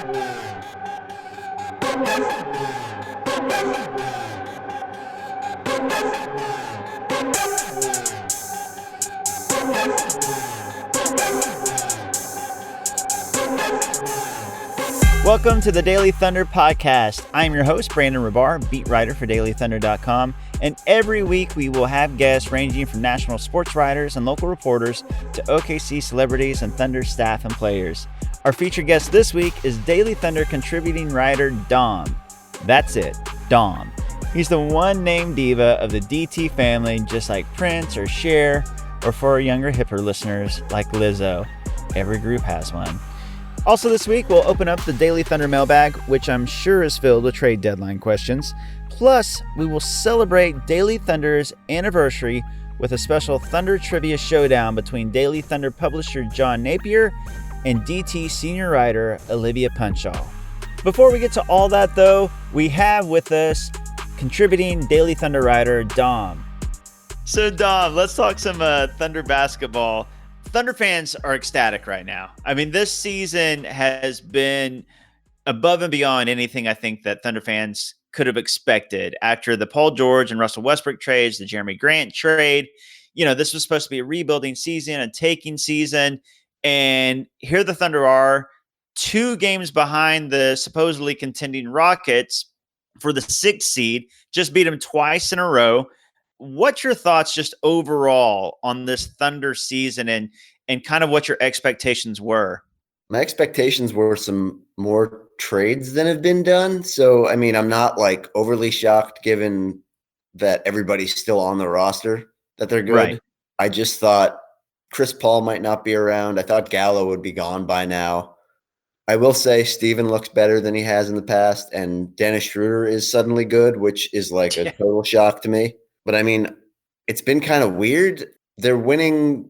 Welcome to the Daily Thunder podcast. I'm your host, Brandon Rabar, beat writer for dailythunder.com. And every week we will have guests ranging from national sports writers and local reporters to OKC celebrities and Thunder staff and players. Our featured guest this week is Daily Thunder contributing writer Dom. That's it, Dom. He's the one-name diva of the DT family, just like Prince or Cher, or for our younger, hipper listeners, like Lizzo. Every group has one. Also this week, we'll open up the Daily Thunder mailbag, which I'm sure is filled with trade deadline questions. Plus, we will celebrate Daily Thunder's anniversary with a special Thunder Trivia Showdown between Daily Thunder publisher John Napier and DT senior writer Olivia Panchal. Before we get to all that, though, we have with us contributing Daily Thunder writer Dom. So, Dom, let's talk some Thunder basketball. Thunder fans are ecstatic right now. I mean, this season has been above and beyond anything I think that Thunder fans could have expected after the Paul George and Russell Westbrook trades, the Jeremy Grant trade. You know, this was supposed to be a rebuilding season, a taking season. And here the Thunder are 2 games behind the supposedly contending Rockets for the 6th seed, just beat them twice in a row. What's your thoughts just overall on this Thunder season and kind of what your expectations were? My expectations were some more trades than have been done. So, I mean, I'm not like overly shocked given that everybody's still on the roster that they're good. Right. I just thought Chris Paul might not be around. I thought Gallo would be gone by now. I will say Steven looks better than he has in the past, and Dennis Schroeder is suddenly good, which is like a total shock to me. But I mean, it's been kind of weird. They're winning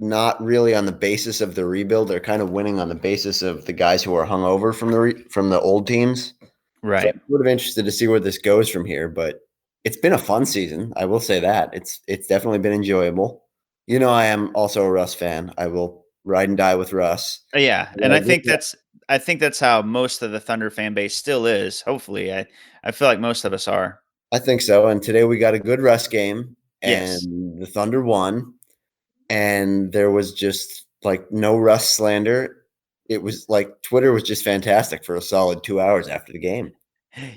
not really on the basis of the rebuild. They're kind of winning on the basis of the guys who are hungover from the old teams. Right. So I'm sort of interested to see where this goes from here. But it's been a fun season. I will say that. It's definitely been enjoyable. You know, I am also a Russ fan. I will ride and die with Russ. Yeah, and I think that's how most of the Thunder fan base still is. Hopefully, I feel like most of us are. I think so. And today we got a good Russ game, and Yes. the Thunder won. And there was just like no Russ slander. It was like Twitter was just fantastic for a solid 2 hours after the game.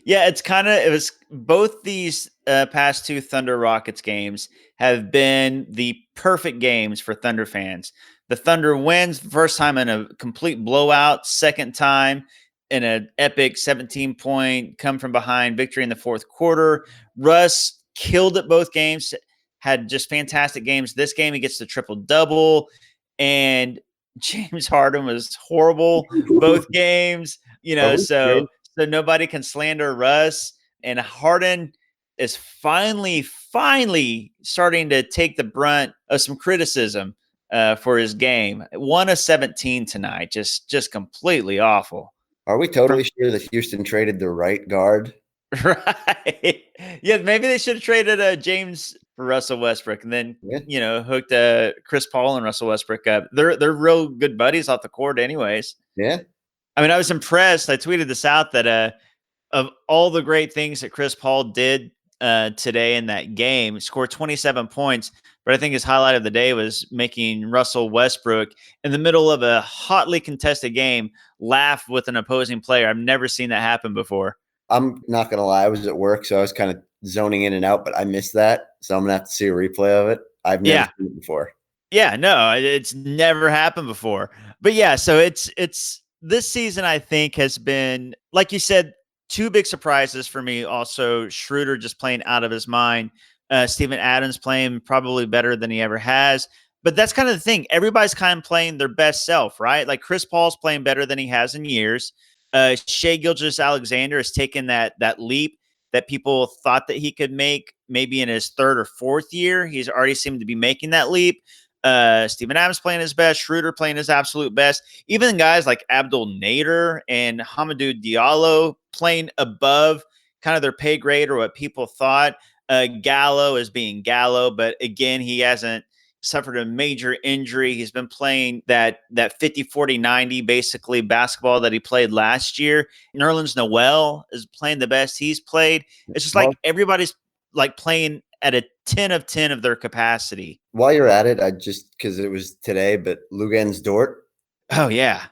Yeah, it was both these past 2 Thunder Rockets games have been the perfect games for Thunder fans. The Thunder wins first time in a complete blowout, second time in an epic 17-point come from behind victory in the fourth quarter. Russ killed it both games, had just fantastic games. This game, he gets the triple-double, and James Harden was horrible both games. You know, so nobody can slander Russ. And Harden is finally starting to take the brunt of some criticism for his game. 1 of 17 tonight, just completely awful. Are we totally sure that Houston traded the right guard? Right. Yeah, maybe they should have traded James for Russell Westbrook and then, hooked Chris Paul and Russell Westbrook up. They're real good buddies off the court anyways. Yeah. I mean, I was impressed. I tweeted this out that of all the great things that Chris Paul did today in that game, scored 27 points. But I think his highlight of the day was making Russell Westbrook in the middle of a hotly contested game laugh with an opposing player. I've never seen that happen before. I'm not going to lie. I was at work, so I was kind of zoning in and out, but I missed that. So I'm going to have to see a replay of it. I've never seen it before. Yeah, no, it's never happened before. But yeah, so it's this season, I think, has been, like you said, 2 big surprises for me. Also, Schroeder just playing out of his mind. Steven Adams playing probably better than he ever has. But that's kind of the thing. Everybody's kind of playing their best self, right? Like Chris Paul's playing better than he has in years. Shai Gilgeous-Alexander has taken that leap that people thought that he could make maybe in his 3rd or 4th year. He's already seemed to be making that leap. Steven Adams playing his best, Schroeder playing his absolute best. Even guys like Abdul Nader and Hamidou Diallo playing above kind of their pay grade or what people thought. Gallo is being Gallo, but again, he hasn't suffered a major injury. He's been playing that 50-40-90 basically basketball that he played last year. Nerlens Noel is playing the best he's played. It's just like everybody's like playing at a 10 of 10 of their capacity. While you're at it, I just, because it was today, but Lugens Dort, Oh yeah,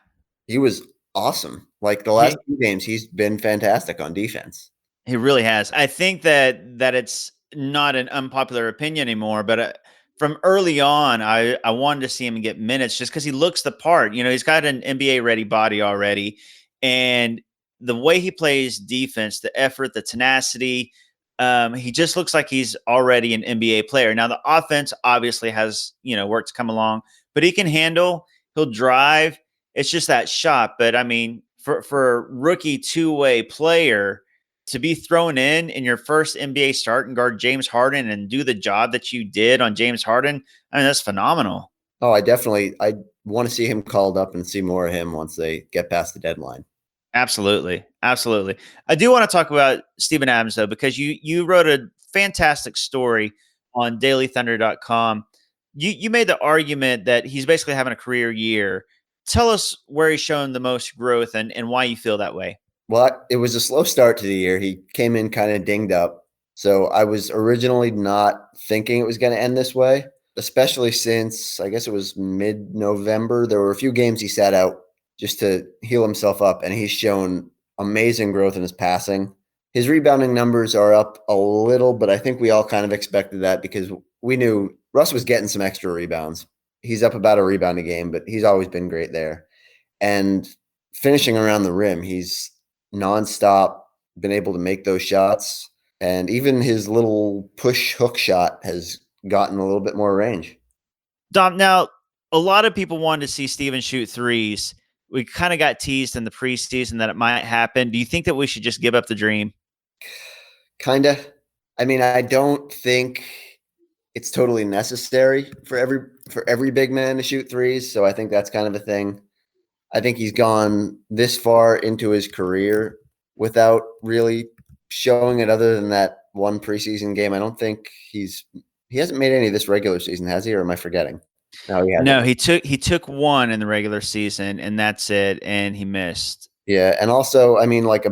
he was awesome. Like the last two games, he's been fantastic on defense. He really has. I think that it's not an unpopular opinion anymore, but from early on, I wanted to see him get minutes just because he looks the part. You know, he's got an NBA ready body already, and the way he plays defense, the effort, the tenacity, he just looks like he's already an NBA player. Now the offense obviously has work to come along, but he can handle. He'll drive. It's just that shot. But I mean, for a rookie two-way player to be thrown in your first NBA start and guard James Harden and do the job that you did on James Harden, I mean, that's phenomenal. Oh, I want to see him called up and see more of him once they get past the deadline. Absolutely. Absolutely. I do want to talk about Steven Adams, though, because you wrote a fantastic story on dailythunder.com. You made the argument that he's basically having a career year. Tell us where he's shown the most growth and why you feel that way. Well, it was a slow start to the year. He came in kind of dinged up. So I was originally not thinking it was going to end this way, especially since I guess it was mid-November. There were a few games he sat out just to heal himself up, and he's shown amazing growth in his passing. His rebounding numbers are up a little, but I think we all kind of expected that because we knew Russ was getting some extra rebounds. He's up about a rebound a game, but he's always been great there. And finishing around the rim, he's nonstop, been able to make those shots. And even his little push hook shot has gotten a little bit more range. Dom, now, a lot of people wanted to see Steven shoot threes. We kind of got teased in the preseason that it might happen. Do you think that we should just give up the dream? Kind of. I mean, I don't think it's totally necessary for every big man to shoot threes. So I think that's kind of a thing. I think he's gone this far into his career without really showing it other than that one preseason game. I don't think he hasn't made any this regular season, has he? Or am I forgetting? No, he took one in the regular season and that's it. And he missed. Yeah. And also, I mean, like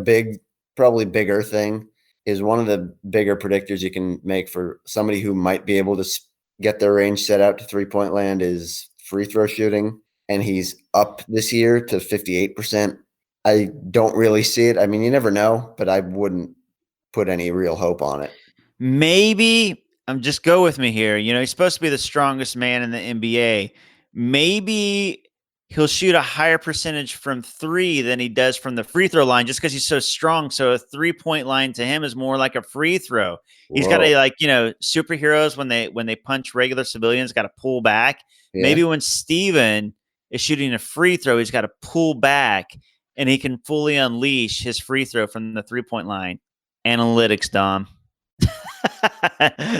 probably bigger thing is one of the bigger predictors you can make for somebody who might be able to get their range set out to 3-point land is free throw shooting. And he's up this year to 58%. I don't really see it. I mean, you never know, but I wouldn't put any real hope on it. Maybe, just go with me here. He's supposed to be the strongest man in the NBA. Maybe he'll shoot a higher percentage from three than he does from the free throw line just because he's so strong. So a 3-point line to him is more like a free throw. He's got to superheroes when they punch regular civilians got to pull back. Yeah. Maybe when Steven is shooting a free throw, he's got to pull back and he can fully unleash his free throw from the 3-point line. Analytics, Dom.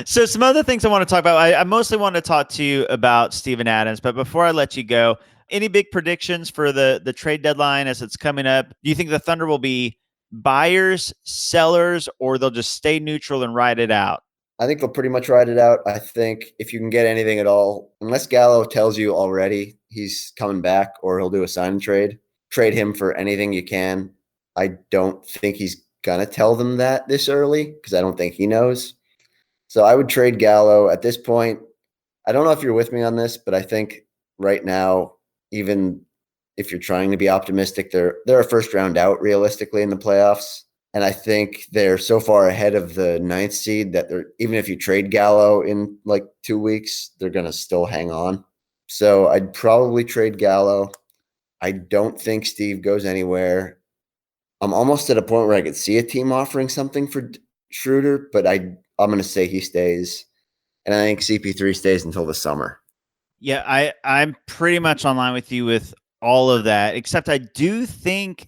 So some other things I want to talk about. I mostly want to talk to you about Steven Adams, but before I let you go, any big predictions for the trade deadline as it's coming up? Do you think the Thunder will be buyers, sellers, or they'll just stay neutral and ride it out? I think they'll pretty much ride it out. I think if you can get anything at all, unless Gallo tells you already he's coming back or he'll do a sign and trade him for anything you can. I don't think he's going to tell them that this early because I don't think he knows. So I would trade Gallo at this point. I don't know if you're with me on this, but I think right now, even if you're trying to be optimistic, they're a first round out realistically in the playoffs. And I think they're so far ahead of the 9th seed that even if you trade Gallo in like 2 weeks, they're going to still hang on. So I'd probably trade Gallo. I don't think Steve goes anywhere. I'm almost at a point where I could see a team offering something for Schroeder, but I'm going to say he stays. And I think CP3 stays until the summer. Yeah, I'm pretty much online with you with all of that, except I do think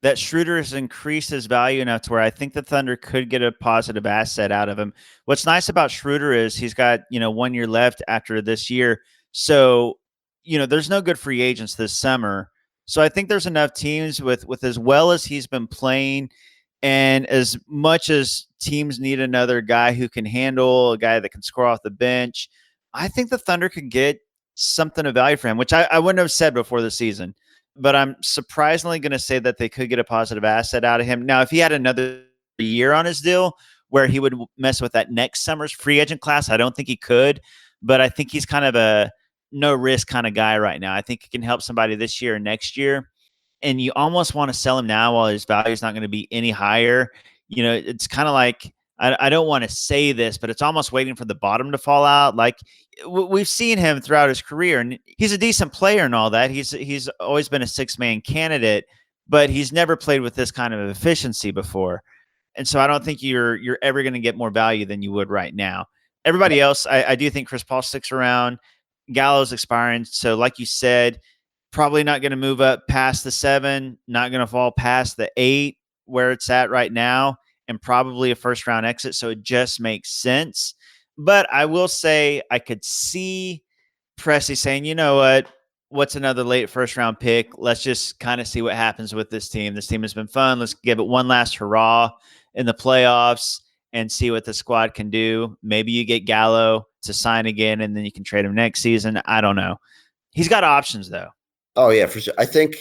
that Schroeder has increased his value enough to where I think the Thunder could get a positive asset out of him. What's nice about Schroeder is he's got, 1 year left after this year. So, there's no good free agents this summer. So I think there's enough teams with as well as he's been playing and as much as teams need another guy who can handle, a guy that can score off the bench. I think the Thunder could get something of value for him, which I wouldn't have said before the season. But I'm surprisingly going to say that they could get a positive asset out of him. Now, if he had another year on his deal where he would mess with that next summer's free agent class, I don't think he could. But I think he's kind of a no risk kind of guy right now. I think he can help somebody this year and next year. And you almost want to sell him now while his value is not going to be any higher. It's kind of like, I don't want to say this, but it's almost waiting for the bottom to fall out. Like we've seen him throughout his career, and he's a decent player and all that. He's always been a 6-man candidate, but he's never played with this kind of efficiency before. And so I don't think you're ever going to get more value than you would right now. Everybody else, I do think Chris Paul sticks around. Gallo's expiring. So like you said, probably not going to move up past the 7, not going to fall past the 8 where it's at right now, and probably a first round exit. So it just makes sense. But I will say I could see Presti saying, you know what? What's another late first round pick? Let's just kind of see what happens with this team. This team has been fun. Let's give it one last hurrah in the playoffs and see what the squad can do. Maybe you get Gallo to sign again, and then you can trade him next season. I don't know. He's got options, though. Oh, yeah, for sure. I think,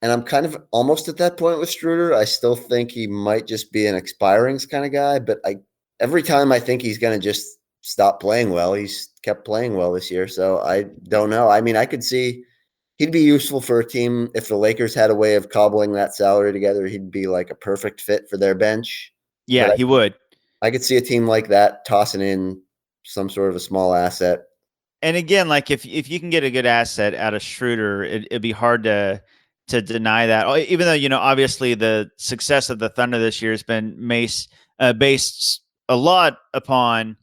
and I'm kind of almost at that point with Schroeder. I still think he might just be an expirings kind of guy, but every time I think he's going to just stop playing well, he's kept playing well this year. So I don't know. I mean, I could see he'd be useful for a team. If the Lakers had a way of cobbling that salary together, he'd be like a perfect fit for their bench. Yeah, he would. I could see a team like that tossing in some sort of a small asset. And again, like if you can get a good asset out of Schroeder, it'd be hard to deny that. Even though, obviously the success of the Thunder this year has been based a lot upon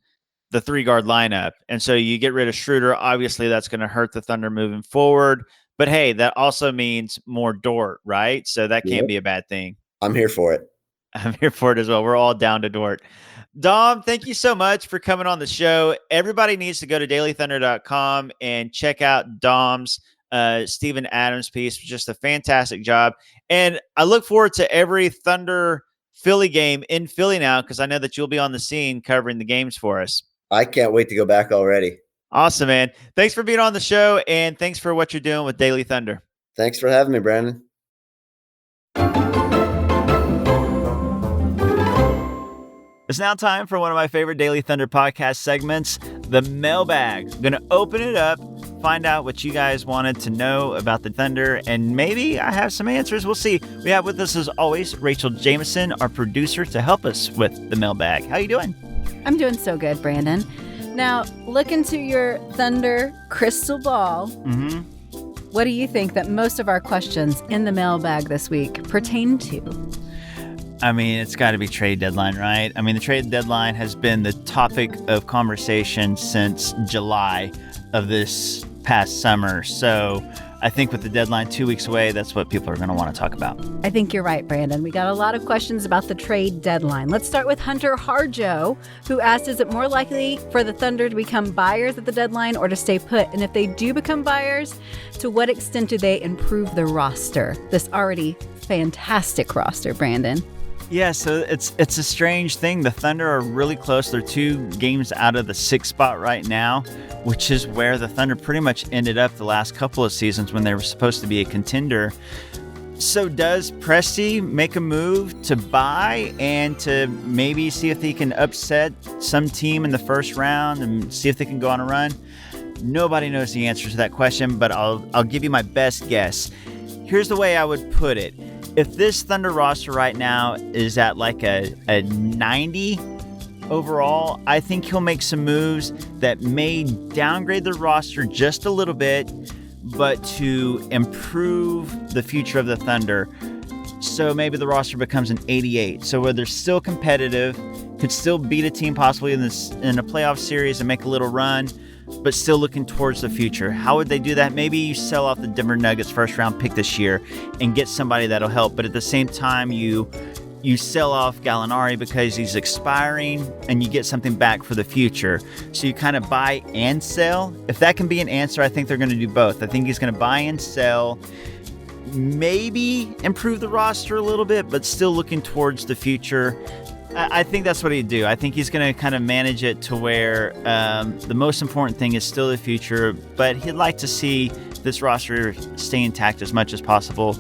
the 3-guard lineup. And so you get rid of Schroeder, obviously that's going to hurt the Thunder moving forward. But hey, that also means more Dort, right? So that can't be a bad thing. I'm here for it. I'm here for it as well. We're all down to Dort. Dom, thank you so much for coming on the show. Everybody needs to go to dailythunder.com and check out Dom's Steven Adams piece. Just a fantastic job. And I look forward to every Thunder Philly game in Philly now, because I know that you'll be on the scene covering the games for us. I can't wait to go back already. Awesome, man. Thanks for being on the show, and thanks for what you're doing with Daily Thunder. Thanks for having me, Brandon. It's now time for one of my favorite Daily Thunder podcast segments, the mailbag. I'm going to open it up, find out what you guys wanted to know about the Thunder, and maybe I have some answers. We'll see. We have with us, as always, Rachel Jameson, our producer, to help us with the mailbag. How you doing? I'm doing so good, Brandon. Now, look into your Thunder crystal ball. Mm-hmm. What do you think that most of our questions in the mailbag this week pertain to? I mean, it's got to be trade deadline, right? I mean, the trade deadline has been the topic of conversation since July of this past summer. So I think with the deadline 2 weeks away, that's what people are going to want to talk about. I think you're right, Brandon. We got a lot of questions about the trade deadline. Let's start with Hunter Harjo, who asked, is it more likely for the Thunder to become buyers at the deadline or to stay put? And if they do become buyers, to what extent do they improve the roster? This already fantastic roster, Brandon. Yeah, so it's a strange thing. The Thunder are really close. They're 2 games out of the 6th spot right now, which is where the Thunder pretty much ended up the last couple of seasons when they were supposed to be a contender. So does Presti make a move to buy and to maybe see if he can upset some team in the first round and see if they can go on a run? Nobody knows the answer to that question, but I'll give you my best guess. Here's the way I would put it. If this Thunder roster right now is at like a 90 overall, I think he'll make some moves that may downgrade the roster just a little bit, but to improve the future of the Thunder. So maybe the roster becomes an 88. So where they're still competitive, could still beat a team possibly in a playoff series and make a little run, but still looking towards the future. How would they do that? Maybe you sell off the Denver Nuggets first round pick this year and get somebody that'll help. But at the same time, you sell off Gallinari because he's expiring and you get something back for the future. So you kind of buy and sell. If that can be an answer, I think they're going to do both. I think he's going to buy and sell, maybe improve the roster a little bit, but still looking towards the future. I think that's what he'd do. I think he's going to kind of manage it to where the most important thing is still the future, but he'd like to see this roster stay intact as much as possible.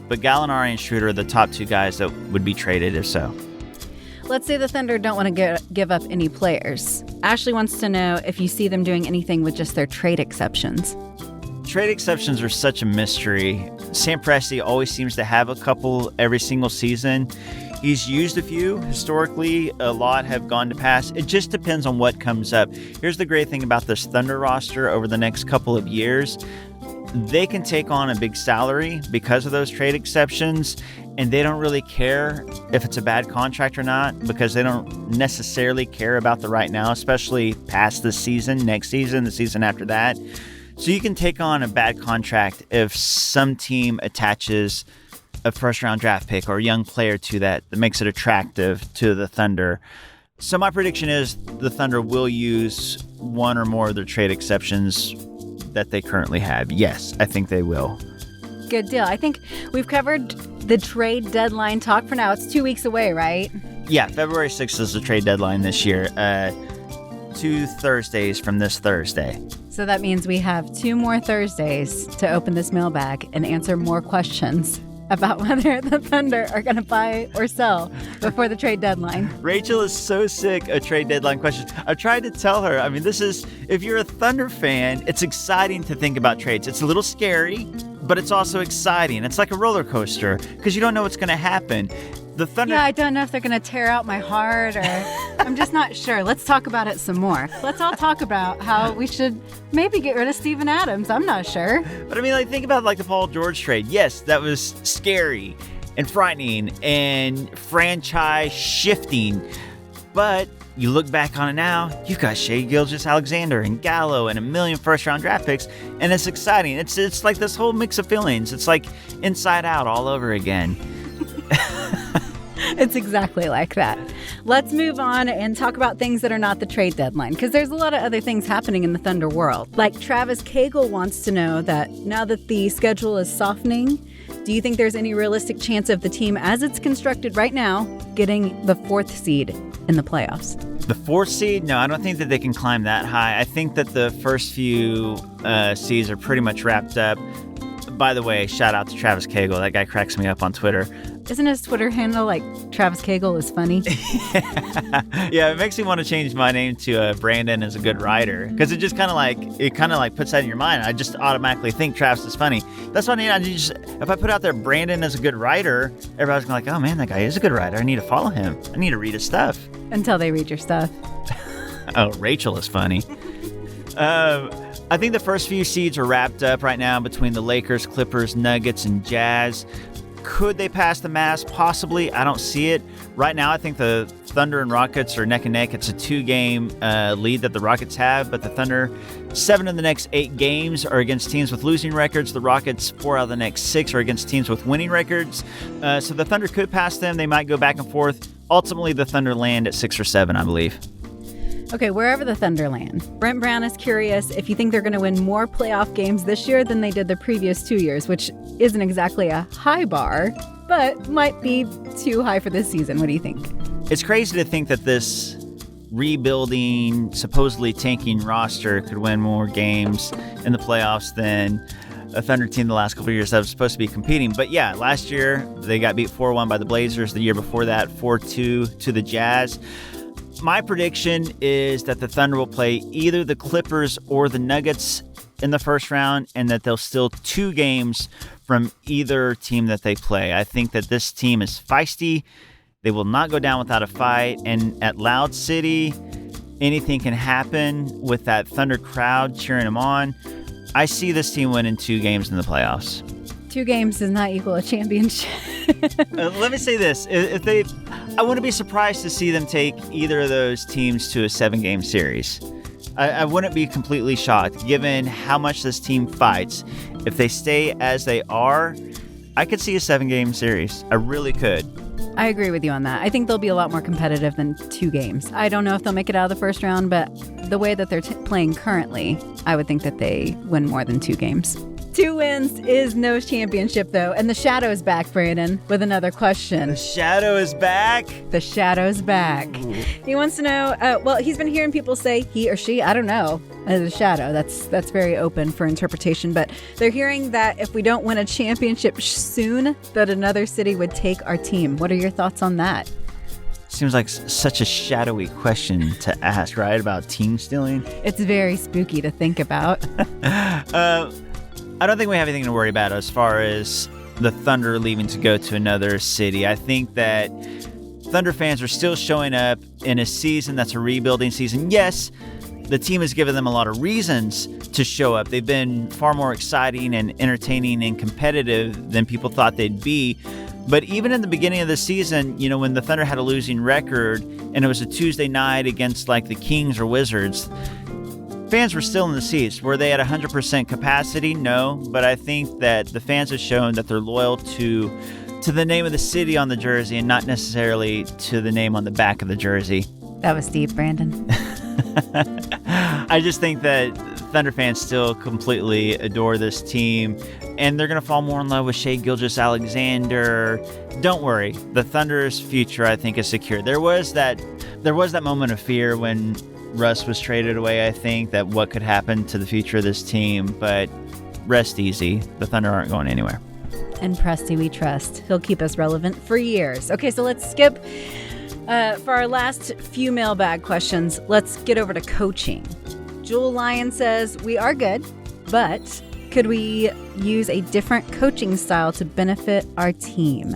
But Gallinari and Schroeder are the top two guys that would be traded if so. Let's say the Thunder don't want to give up any players. Ashley wants to know if you see them doing anything with just their trade exceptions. Trade exceptions are such a mystery. Sam Presti always seems to have a couple every single season. He's used a few. Historically, a lot have gone to pass. It just depends on what comes up. Here's the great thing about this Thunder roster over the next couple of years. They can take on a big salary because of those trade exceptions, and they don't really care if it's a bad contract or not because they don't necessarily care about the right now, especially past this season, next season, the season after that. So you can take on a bad contract if some team attaches a first-round draft pick or a young player to that makes it attractive to the Thunder. So my prediction is the Thunder will use one or more of their trade exceptions that they currently have. Yes, I think they will. Good deal. I think we've covered the trade deadline talk for now. It's 2 weeks away, right? Yeah, February 6th is the trade deadline this year. 2 Thursdays from this Thursday. So that means we have 2 more Thursdays to open this mailbag and answer more questions about whether the Thunder are going to buy or sell before the trade deadline. Rachel is so sick of trade deadline questions. I've tried to tell her, if you're a Thunder fan, it's exciting to think about trades. It's a little scary, but it's also exciting. It's like a roller coaster because you don't know what's going to happen. The Thunder. Yeah, I don't know if they're going to tear out my heart or I'm just not sure. Let's talk about it some more. Let's all talk about how we should maybe get rid of Steven Adams. I'm not sure. But think about the Paul George trade. Yes, that was scary and frightening and franchise shifting. But you look back on it now, you've got Shai Gilgeous-Alexander and Gallo and a million first-round draft picks, and it's exciting. It's like this whole mix of feelings. It's like Inside Out all over again. It's exactly like that. Let's move on and talk about things that are not the trade deadline, because there's a lot of other things happening in the Thunder world. Like Travis Cagle wants to know that now that the schedule is softening, do you think there's any realistic chance of the team as it's constructed right now getting the 4th seed in the playoffs? The 4th seed? No, I don't think that they can climb that high. I think that the first few seeds are pretty much wrapped up. By the way, shout out to Travis Cagle. That guy cracks me up on Twitter. Isn't his Twitter handle like Travis Cagle is funny? Yeah, it makes me want to change my name to Brandon is a good writer because it just kind of puts that in your mind. I just automatically think Travis is funny. That's what I mean. If I put out there Brandon is a good writer, everybody's going to be like, oh man, that guy is a good writer. I need to follow him. I need to read his stuff. Until they read your stuff. Oh, Rachel is funny. I think the first few seeds are wrapped up right now between the Lakers, Clippers, Nuggets, and Jazz. Could they pass the Mavs? Possibly. I don't see it. Right now, I think the Thunder and Rockets are neck and neck. It's a 2-game lead that the Rockets have, but the Thunder, 7 of the next 8 games are against teams with losing records. The Rockets, 4 out of the next 6 are against teams with winning records. So the Thunder could pass them. They might go back and forth. Ultimately, the Thunder land at 6 or 7, I believe. Okay, wherever the Thunder land. Brent Brown is curious if you think they're going to win more playoff games this year than they did the previous 2 years, which isn't exactly a high bar, but might be too high for this season. What do you think? It's crazy to think that this rebuilding, supposedly tanking roster could win more games in the playoffs than a Thunder team the last couple of years that was supposed to be competing. But yeah, last year they got beat 4-1 by the Blazers. The year before that, 4-2 to the Jazz. My prediction is that the Thunder will play either the Clippers or the Nuggets in the first round and that they'll steal 2 games from either team that they play. I think that this team is feisty. They will not go down without a fight. And at Loud City, anything can happen with that Thunder crowd cheering them on. I see this team winning 2 games in the playoffs. 2 games does not equal a championship. Let me say this. I wouldn't be surprised to see them take either of those teams to a 7-game series. I wouldn't be completely shocked given how much this team fights. If they stay as they are, I could see a 7-game series. I really could. I agree with you on that. I think they'll be a lot more competitive than 2 games. I don't know if they'll make it out of the first round, but the way that they're playing currently, I would think that they win more than 2 games. 2 wins is no championship, though. And the Shadow's back, Brandon, with another question. The Shadow is back? The Shadow's back. Ooh. He wants to know, well, he's been hearing people say he or she, I don't know, the Shadow. That's very open for interpretation. But they're hearing that if we don't win a championship soon, that another city would take our team. What are your thoughts on that? Seems like such a shadowy question to ask, right? About team stealing. It's very spooky to think about. I don't think we have anything to worry about as far as the Thunder leaving to go to another city. I think that Thunder fans are still showing up in a season that's a rebuilding season. Yes, the team has given them a lot of reasons to show up. They've been far more exciting and entertaining and competitive than people thought they'd be. But even in the beginning of the season, you know, when the Thunder had a losing record and it was a Tuesday night against like the Kings or Wizards, fans were still in the seats. Were they at 100% capacity? No. But I think that the fans have shown that they're loyal to the name of the city on the jersey and not necessarily to the name on the back of the jersey. That was deep, Brandon. I just think that Thunder fans still completely adore this team, and they're going to fall more in love with Shai Gilgeous-Alexander. Don't worry. The Thunder's future, I think, is secure. There was that moment of fear when Russ was traded away, I think, that what could happen to the future of this team, but rest easy. The Thunder aren't going anywhere. And Presti we trust. He'll keep us relevant for years. Okay, so let's skip for our last few mailbag questions. Let's get over to coaching. Jewel Lyon says, we are good, but could we use a different coaching style to benefit our team?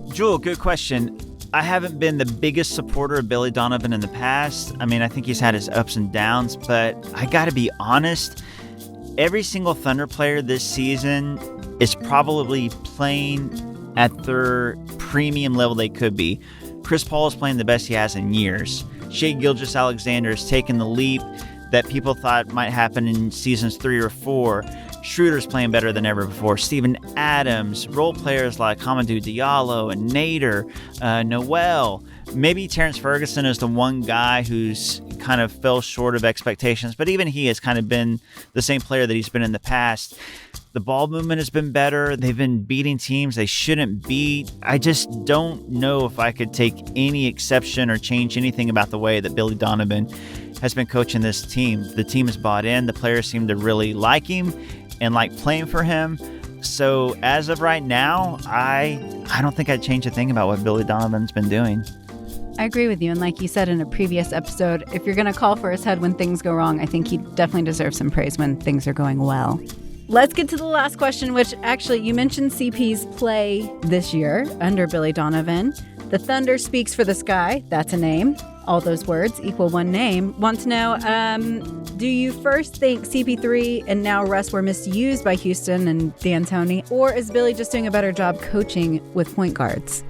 Jewel, good question. I haven't been the biggest supporter of Billy Donovan in the past. I mean, I think he's had his ups and downs, but I got to be honest, every single Thunder player this season is probably playing at their premium level they could be. Chris Paul is playing the best he has in years. Shai Gilgeous-Alexander has taken the leap that people thought might happen in seasons 3 or 4. Schroeder's playing better than ever before. Steven Adams, role players like Hamidou Diallo and Nader, Noel. Maybe Terrence Ferguson is the one guy who's kind of fell short of expectations, but even he has kind of been the same player that he's been in the past. The ball movement has been better. They've been beating teams they shouldn't beat. I just don't know if I could take any exception or change anything about the way that Billy Donovan has been coaching this team. The team is bought in. The players seem to really like him and like playing for him. So as of right now, I don't think I'd change a thing about what Billy Donovan's been doing. I agree with you. And like you said in a previous episode, if you're going to call for his head when things go wrong, I think he definitely deserves some praise when things are going well. Let's get to the last question, which actually you mentioned CP's play this year under Billy Donovan. The Thunder speaks for the sky. That's a name. All those words equal one name. Want to know, do you first think CP3 and now Russ were misused by Houston and D'Antoni, or is Billy just doing a better job coaching with point guards?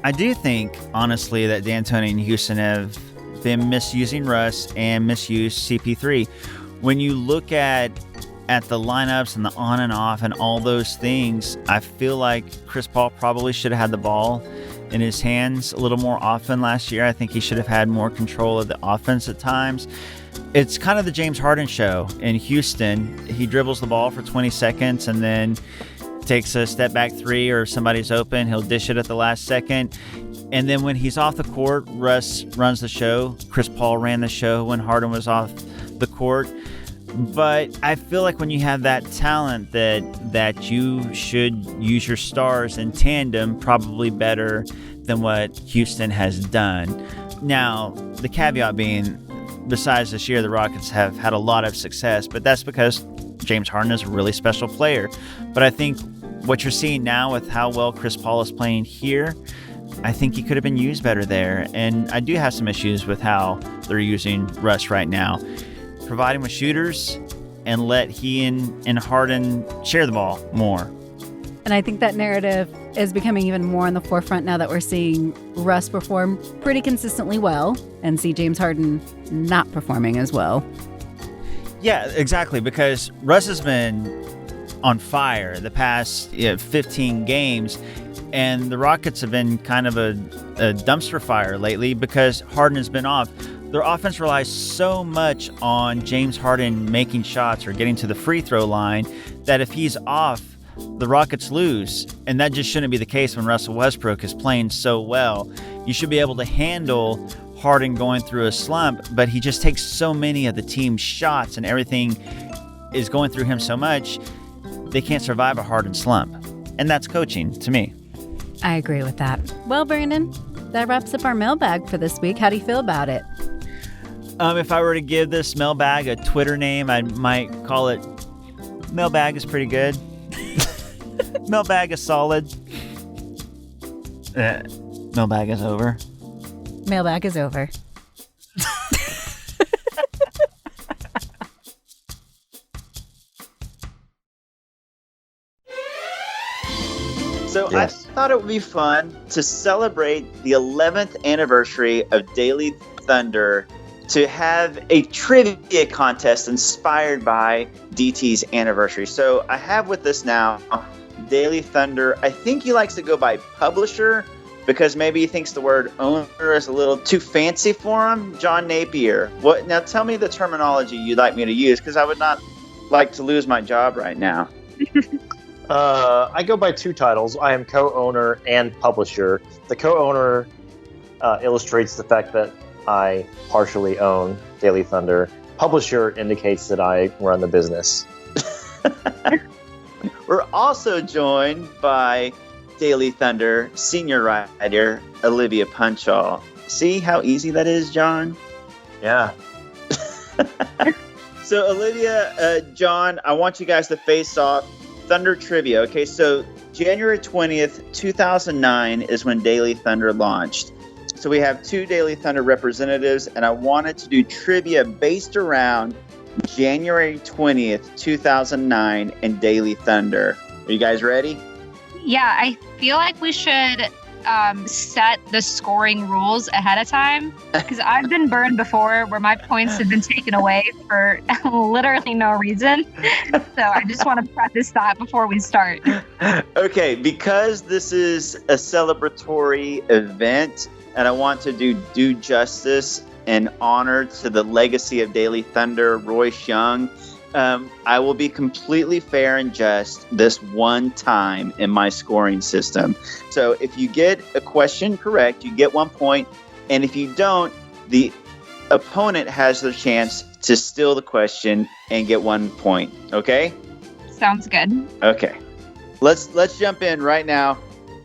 I do think, honestly, that D'Antoni and Houston have been misusing Russ and misused CP3. When you look at the lineups and the on and off and all those things, I feel like Chris Paul probably should have had the ball in his hands a little more often last year. I think he should have had more control of the offense at times. It's kind of the James Harden show in Houston. He dribbles the ball for 20 seconds and then takes a step back three, or if somebody's open, he'll dish it at the last second. And then when he's off the court, Russ runs the show. Chris Paul ran the show when Harden was off the court. But I feel like when you have that talent that you should use your stars in tandem probably better than what Houston has done. Now, the caveat being, besides this year, the Rockets have had a lot of success, but that's because James Harden is a really special player. But I think what you're seeing now with how well Chris Paul is playing here, I think he could have been used better there. And I do have some issues with how they're using Russ right now. Provide him with shooters and let he and Harden share the ball more. And I think that narrative is becoming even more in the forefront now that we're seeing Russ perform pretty consistently well and see James Harden not performing as well. Yeah, exactly, because Russ has been on fire the past 15 games, and the Rockets have been kind of a dumpster fire lately because Harden has been off. their offense relies so much on James Harden making shots or getting to the free throw line that if he's off, the Rockets lose. And that just shouldn't be the case when Russell Westbrook is playing so well. You should be able to handle Harden going through a slump, but he just takes so many of the team's shots and everything is going through him so much, they can't survive a Harden slump. And that's coaching to me. I agree with that. Well, Brandon, that wraps up our mailbag for this week. How do you feel about it? If I were to give this mailbag a Twitter name, I might call it Mailbag is pretty good. Mailbag is solid. Mailbag is over. Mailbag is over. So I thought it would be fun to celebrate the 11th anniversary of Daily Thunder to have a trivia contest inspired by DT's anniversary. So I have with us now Daily Thunder. I think he likes to go by publisher because maybe he thinks the word owner is a little too fancy for him. John Napier. What? Now tell me the terminology you'd like me to use because I would not like to lose my job right now. I go by two titles. I am co-owner and publisher. The co-owner illustrates the fact that I partially own Daily Thunder. Publisher indicates that I run the business. We're also joined by Daily Thunder senior writer Olivia Panchal. See how easy that is, John? Yeah. So Olivia, John, I want you guys to face off Thunder trivia. Okay, so January 20th, 2009 is when Daily Thunder launched. So we have two Daily Thunder representatives, and I wanted to do trivia based around January 20th, 2009 and Daily Thunder. Are you guys ready? Yeah, I feel like we should set the scoring rules ahead of time because I've been burned before where my points have been taken away for literally no reason. So I just want to preface that before we start. Okay, because this is a celebratory event and I want to do justice and honor to the legacy of Daily Thunder, Royce Young, I will be completely fair and just this one time in my scoring system. So if you get a question correct, you get 1 point. And if you don't, the opponent has the chance to steal the question and get 1 point. Okay? Sounds good. Okay. Let's jump in right now.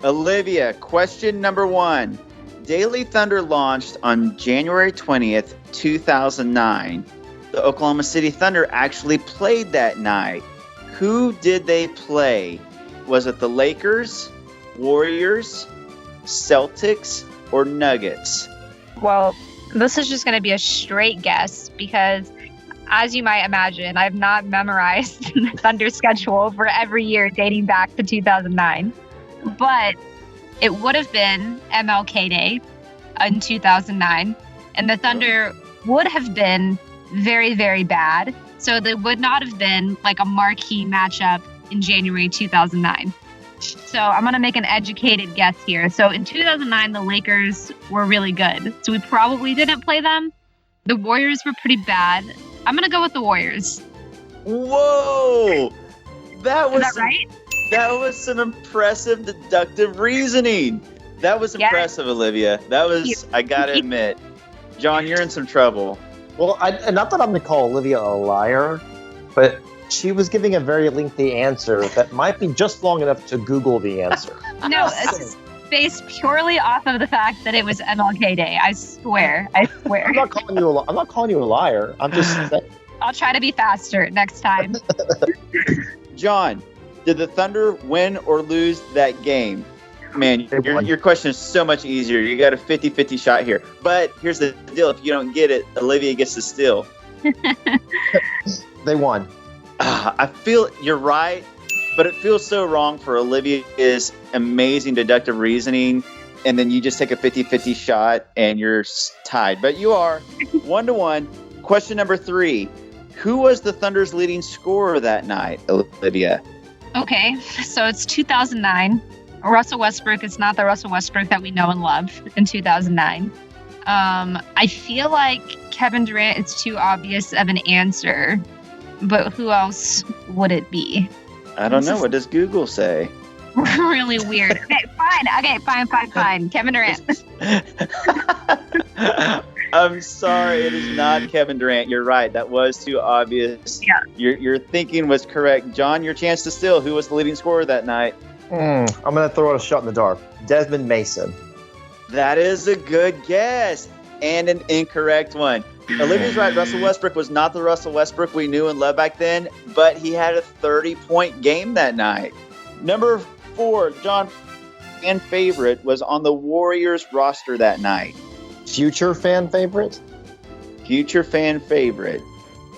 Olivia, question number 1. Daily Thunder launched on January 20th, 2009. The Oklahoma City Thunder actually played that night. Who did they play? Was it the Lakers, Warriors, Celtics, or Nuggets? Well, this is just going to be a straight guess because, as you might imagine, I've not memorized the Thunder schedule for every year dating back to 2009. But it would have been MLK Day in 2009, and the Thunder would have been very, very bad. So there would not have been like a marquee matchup in January 2009. So I'm going to make an educated guess here. So in 2009, the Lakers were really good. So we probably didn't play them. The Warriors were pretty bad. I'm going to go with the Warriors. Whoa! That was right? That was some impressive deductive reasoning. That was impressive, Olivia. That was, I got to admit. John, you're in some trouble. Well, not that I'm going to call Olivia a liar, but she was giving a very lengthy answer that might be just long enough to Google the answer. No, it's based purely off of the fact that it was MLK Day. I swear. I'm not calling you a liar. I'm just saying. I'll try to be faster next time. John, did the Thunder win or lose that game? Man, your question is so much easier. You got a 50-50 shot here. But here's the deal. If you don't get it, Olivia gets to steal. They won. I feel you're right, but it feels so wrong for Olivia's amazing deductive reasoning, and then you just take a 50-50 shot, and you're tied. But you are 1-1. Question number 3. Who was the Thunder's leading scorer that night, Olivia? Okay, so it's 2009. Russell Westbrook is not the Russell Westbrook that we know and love in 2009. I feel like Kevin Durant is too obvious of an answer, but who else would it be? I don't know. What does Google say? Really weird. Okay, fine. Kevin Durant. I'm sorry, it is not Kevin Durant. You're right. That was too obvious. Yeah. Your thinking was correct. John, your chance to steal. Who was the leading scorer that night? I'm going to throw out a shot in the dark. Desmond Mason. That is a good guess and an incorrect one. Olivia's right. Russell Westbrook was not the Russell Westbrook we knew and loved back then, but he had a 30-point game that night. Number 4, John, fan favorite, was on the Warriors roster that night. Future fan favorite? Future fan favorite.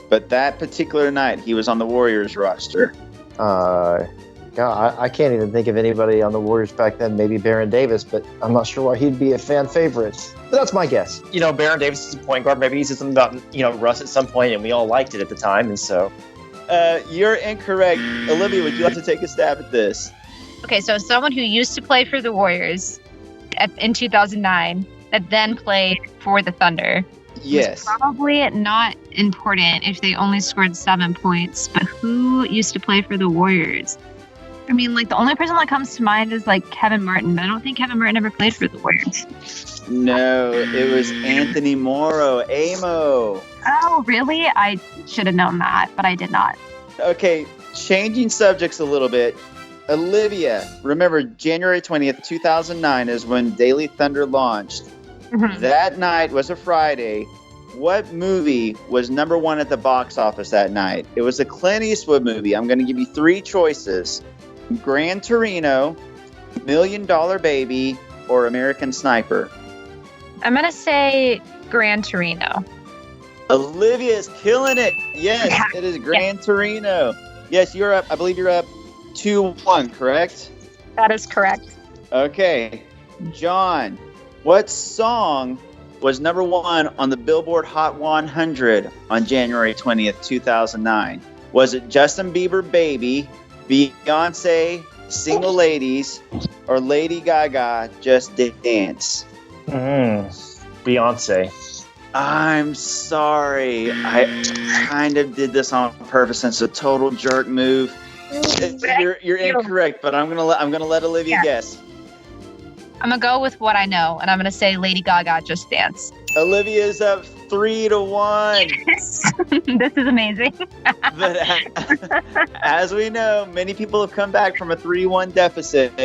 But that particular night, he was on the Warriors roster. God, I can't even think of anybody on the Warriors back then. Maybe Baron Davis, but I'm not sure why he'd be a fan favorite. But that's my guess. Baron Davis is a point guard. Maybe he said something about, Russ at some point, and we all liked it at the time, and so. You're incorrect. Olivia, would you like to take a stab at this? Okay, so someone who used to play for the Warriors in 2009 that then played for the Thunder. Yes. Was probably not important if they only scored 7 points, but who used to play for the Warriors? I mean, the only person that comes to mind is, Kevin Martin, but I don't think Kevin Martin ever played for the Warriors. No, it was Anthony Morrow, Amo. Oh, really? I should have known that, but I did not. Okay, changing subjects a little bit. Olivia, remember January 20th, 2009 is when Daily Thunder launched. Mm-hmm. That night was a Friday. What movie was number 1 at the box office that night? It was a Clint Eastwood movie. I'm going to give you 3 choices. Gran Torino, $1 Million Baby, or American Sniper. I'm going to say Gran Torino. Olivia is killing it. Yes, it is Gran Torino. Yes, you're up. I believe you're up 2-1, correct? That is correct. Okay. John, what song was number 1 on the Billboard Hot 100 on January 20th, 2009? Was it Justin Bieber, Baby, Beyonce, Single Ladies, or Lady Gaga, Just Dance? Beyonce. I'm sorry. I kind of did this on purpose, and it's a total jerk move. You're incorrect, but I'm gonna let Olivia guess. I'm gonna go with what I know, and I'm gonna say Lady Gaga, Just Dance. Olivia's up 3-1. Yes. This is amazing. But as we know, many people have come back from a 3-1 deficit.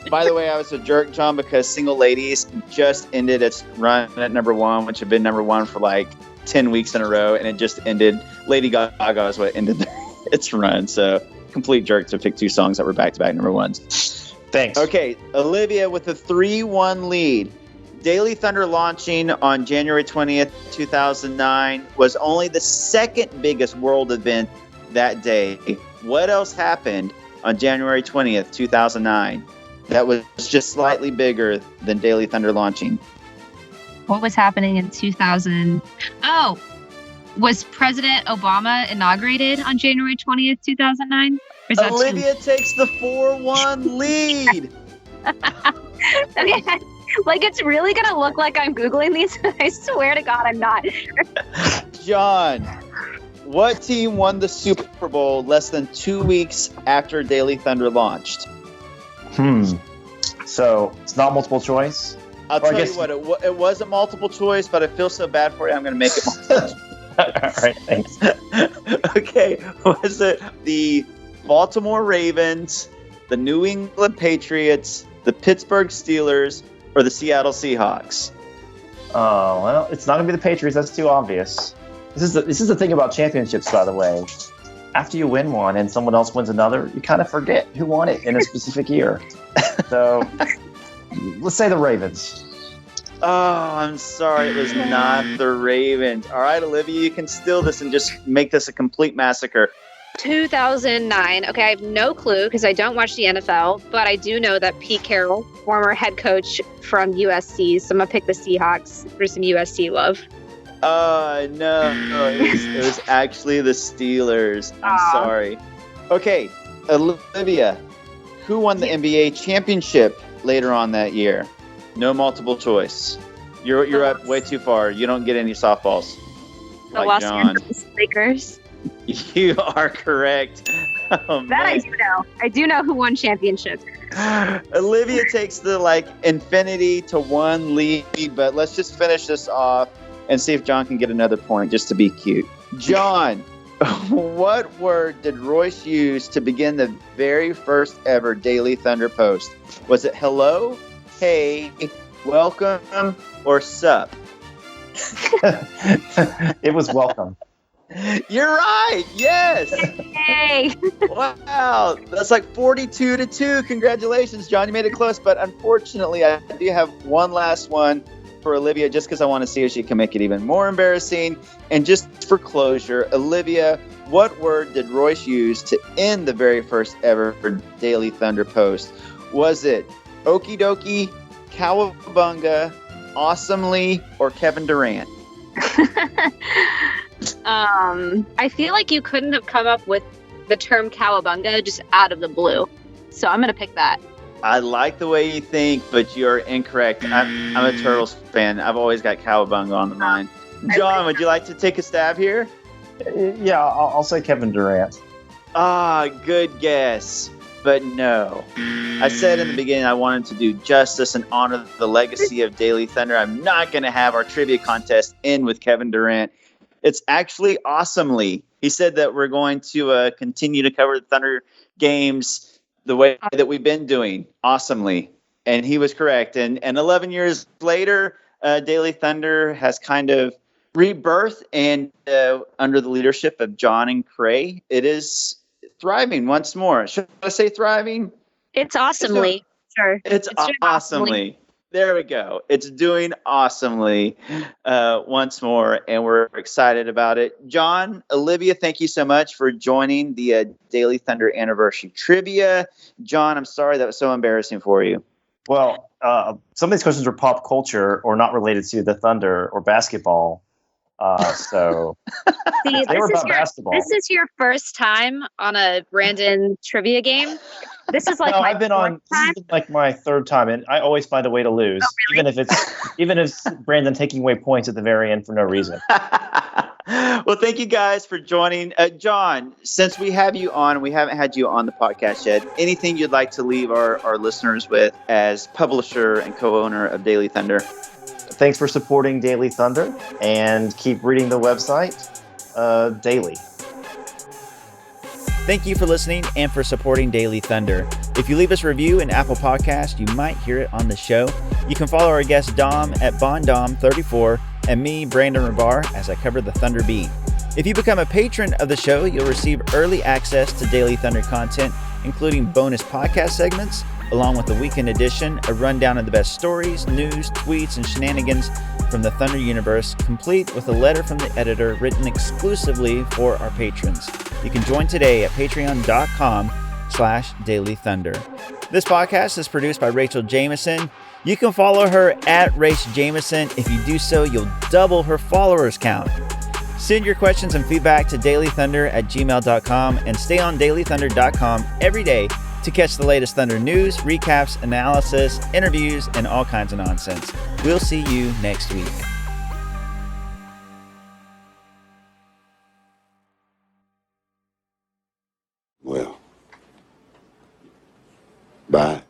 By the way, I was a jerk, John, because Single Ladies just ended its run at number 1, which had been number 1 for 10 weeks in a row, and it just ended. Lady Gaga is what ended its run. So complete jerk to pick 2 songs that were back-to-back number 1s. Thanks. Okay, Olivia with a 3-1 lead. Daily Thunder launching on January 20th, 2009 was only the second biggest world event that day. What else happened on January 20th, 2009 that was just slightly bigger than Daily Thunder launching? What was happening in 2000? Oh, was President Obama inaugurated on January 20th, 2009? Olivia takes the 4-1 lead. Okay. It's really going to look like I'm Googling these. I swear to God, I'm not. John, what team won the Super Bowl less than 2 weeks after Daily Thunder launched? So it's not multiple choice? I'll tell you what, it wasn't multiple choice, but I feel so bad for you, I'm going to make it multiple choice. All right, thanks. Okay, was it the Baltimore Ravens, the New England Patriots, the Pittsburgh Steelers, or the Seattle Seahawks? Oh, well, it's not going to be the Patriots. That's too obvious. This is the thing about championships, by the way. After you win one and someone else wins another, you kind of forget who won it in a specific year. So let's say the Ravens. Oh, I'm sorry. It was not the Ravens. All right, Olivia, you can steal this and just make this a complete massacre. 2009. Okay, I have no clue because I don't watch the NFL, but I do know that Pete Carroll, former head coach from USC, so I'm going to pick the Seahawks for some USC love. No, it was actually the Steelers. I'm sorry. Okay, Olivia, who won the NBA championship later on that year? No multiple choice. You're up way too far. You don't get any softballs. The Like Los John. Angeles Lakers. You are correct. Oh, That I man. do know. I do know who won championships. Olivia takes the infinity to 1 lead, but let's just finish this off and see if John can get another point just to be cute. John, what word did Royce use to begin the very first ever Daily Thunder post? Was it hello, hey, welcome, or sup? It was welcome. You're right. Yes. Hey. Wow. That's like 42-2. Congratulations, John. You made it close, but unfortunately, I do have one last one for Olivia just because I want to see if she can make it even more embarrassing. And just for closure, Olivia, what word did Royce use to end the very first ever Daily Thunder post? Was it okie dokie, cowabunga, awesomely, or Kevin Durant? I feel like you couldn't have come up with the term cowabunga just out of the blue. So I'm gonna pick that. I like the way you think, but you're incorrect. I'm a Turtles fan. I've always got cowabunga on the mind. John, would you like to take a stab here? Yeah, I'll say Kevin Durant. Ah, good guess. But no. I said in the beginning I wanted to do justice and honor the legacy of Daily Thunder. I'm not going to have our trivia contest end with Kevin Durant. It's actually awesomely. He said that we're going to continue to cover the Thunder games the way that we've been doing. Awesomely. And he was correct. And 11 years later, Daily Thunder has kind of rebirthed, and under the leadership of John and Cray, it is thriving once more. Should I say thriving? It's awesomely. Sure. It's doing awesomely. There we go. It's doing awesomely once more, and we're excited about it. John, Olivia, thank you so much for joining the Daily Thunder Anniversary Trivia. John, I'm sorry that was so embarrassing for you. Well, some of these questions were pop culture or not related to the Thunder or basketball. So See, they were about basketball. This is your first time on a Brandon trivia game. This is like No, my I've been fourth on time. this is like my third time, and I always find a way to lose, even if it's Brandon taking away points at the very end for no reason. Well, thank you guys for joining. John, since we have you on, we haven't had you on the podcast yet, anything you'd like to leave our listeners with as publisher and co-owner of Daily Thunder? Thanks for supporting Daily Thunder, and keep reading the website daily. Thank you for listening and for supporting Daily Thunder. If you leave us a review in Apple Podcast, you might hear it on the show. You can follow our guest Dom at BondDom34 and me, Brandon Rabar, as I cover the Thunder Beat. If you become a patron of the show, you'll receive early access to Daily Thunder content, including bonus podcast segments, along with the weekend edition, a rundown of the best stories, news, tweets, and shenanigans from the Thunder universe, complete with a letter from the editor written exclusively for our patrons. You can join today at patreon.com/Daily Thunder. This podcast is produced by Rachel Jameson. You can follow her at Race Jameson. If you do so, you'll double her followers count. Send your questions and feedback to dailythunder@gmail.com and stay on dailythunder.com every day to catch the latest Thunder news, recaps, analysis, interviews, and all kinds of nonsense. We'll see you next week. Well, bye.